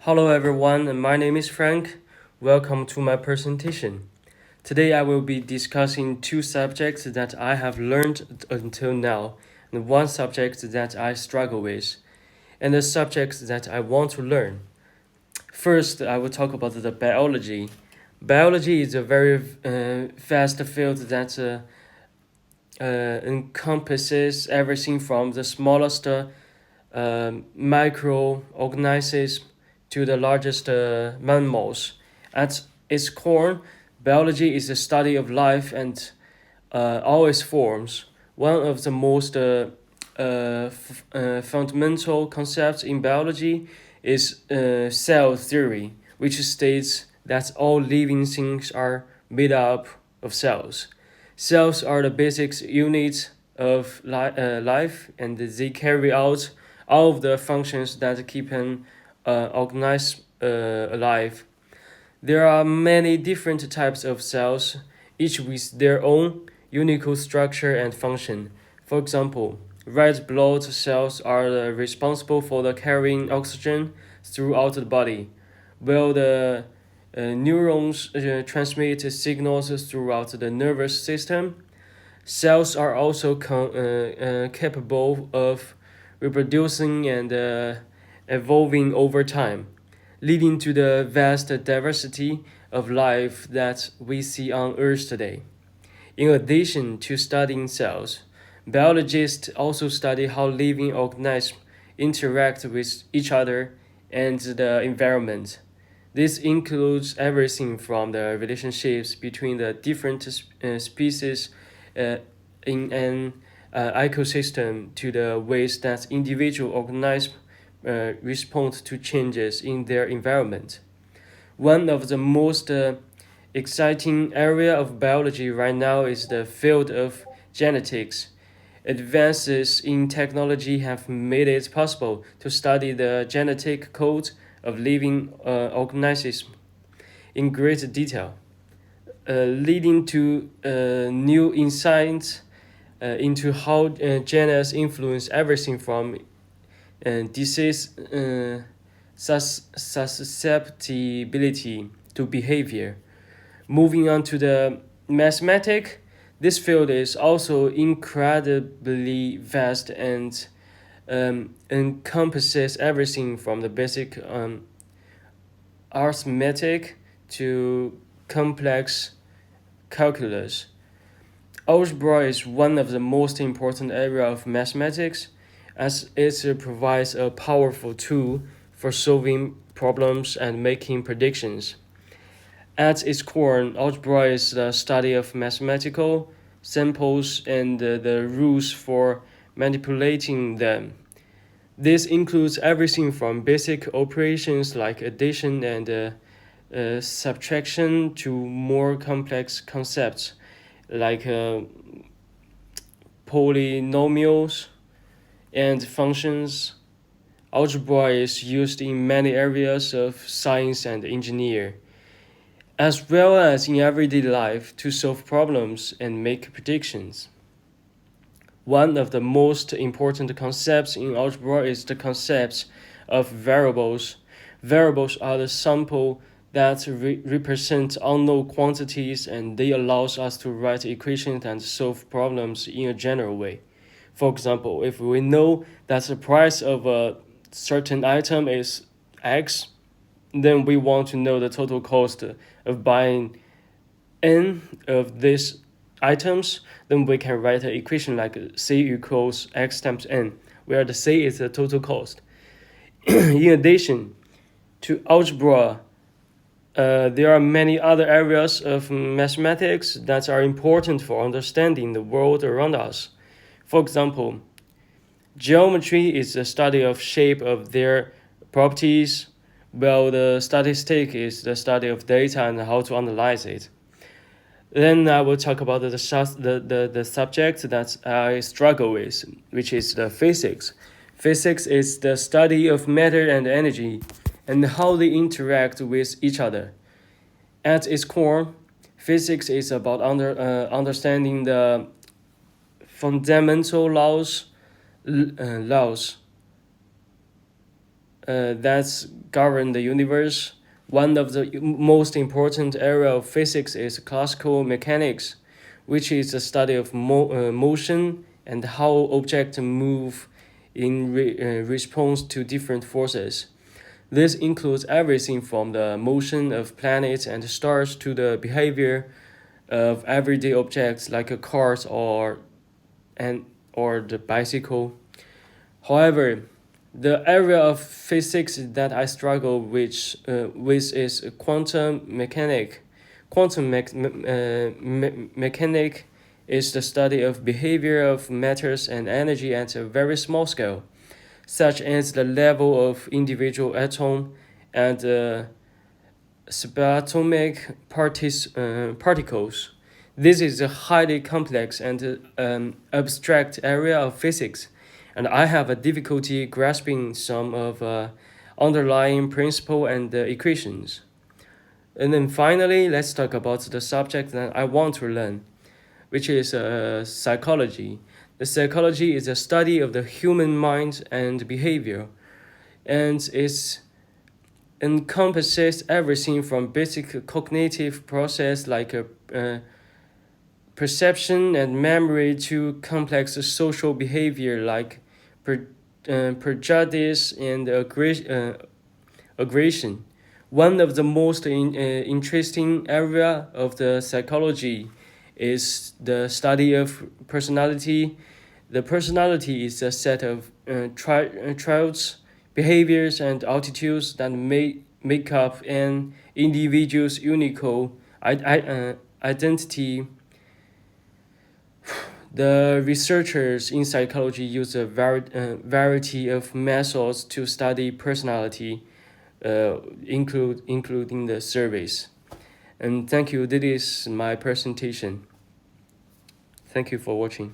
Hello everyone, and my name is Frank. Welcome to my presentation. Today I will be discussing two subjects that I have learned until now, and one subject that I struggle with, and the subjects that I want to learn. First, I will talk about the biology. Biology is a very vast field that encompasses everything from the smallest microorganisms to the largest mammals. At its core, biology is the study of life and all its forms. One of the most fundamental concepts in biology is cell theory, which states that all living things are made up of cells. Cells are the basic units of life, and they carry out all of the functions that keep an organism alive. There are many different types of cells, each with their own unique structure and function. For example, red blood cells are responsible for the carrying oxygen throughout the body, while the neurons transmit signals throughout the nervous system. Cells are also capable of reproducing and evolving over time, leading to the vast diversity of life that we see on Earth today. In addition to studying cells, biologists also study how living organisms interact with each other and the environment. This includes everything from the relationships between the different species in an ecosystem to the ways that individual organisms respond to changes in their environment. One of the most exciting area of biology right now is the field of genetics. Advances in technology have made it possible to study the genetic code of living organisms in great detail, leading to new insights into how genes influence everything from disease susceptibility to behavior. Moving on to the mathematics, this field is also incredibly vast and encompasses everything from the basic arithmetic to complex calculus. Algebra is one of the most important areas of mathematics, as it provides a powerful tool for solving problems and making predictions. At its core, algebra is the study of mathematical samples and the rules for manipulating them. This includes everything from basic operations like addition and subtraction to more complex concepts like polynomials and functions. Algebra is used in many areas of science and engineering, as well as in everyday life to solve problems and make predictions. One of the most important concepts in algebra is the concept of variables. Variables are the sample that represent unknown quantities, and they allow us to write equations and solve problems in a general way. For example, if we know that the price of a certain item is X, then we want to know the total cost of buying n of these items, then we can write an equation like C equals X times n, where the C is the total cost. In addition to algebra, there are many other areas of mathematics that are important for understanding the world around us. For example, geometry is the study of shape of their properties, while the statistic is the study of data and how to analyze it. Then I will talk about the subject that I struggle with, which is the physics. Physics is the study of matter and energy and how they interact with each other. At its core, physics is about understanding the fundamental laws that govern the universe. One of the most important area of physics is classical mechanics, which is the study of motion and how objects move in response to different forces. This includes everything from the motion of planets and stars to the behavior of everyday objects like a cars or the bicycle. However, the area of physics that I struggle with is quantum mechanic. Mechanic is the study of behavior of matters and energy at a very small scale, such as the level of individual atom and subatomic particles. This is a highly complex and abstract area of physics, and I have a difficulty grasping some of underlying principle and equations. And then finally, let's talk about the subject that I want to learn, which is psychology. The psychology is a study of the human mind and behavior, and it encompasses everything from basic cognitive process like perception and memory to complex social behavior like prejudice and aggression. One of the most interesting area of the psychology is the study of personality. The personality is a set of traits, behaviors, and attitudes that make up an individual's unique identity. The researchers in psychology use a variety of methods to study personality, including the surveys. And thank you. This is my presentation. Thank you for watching.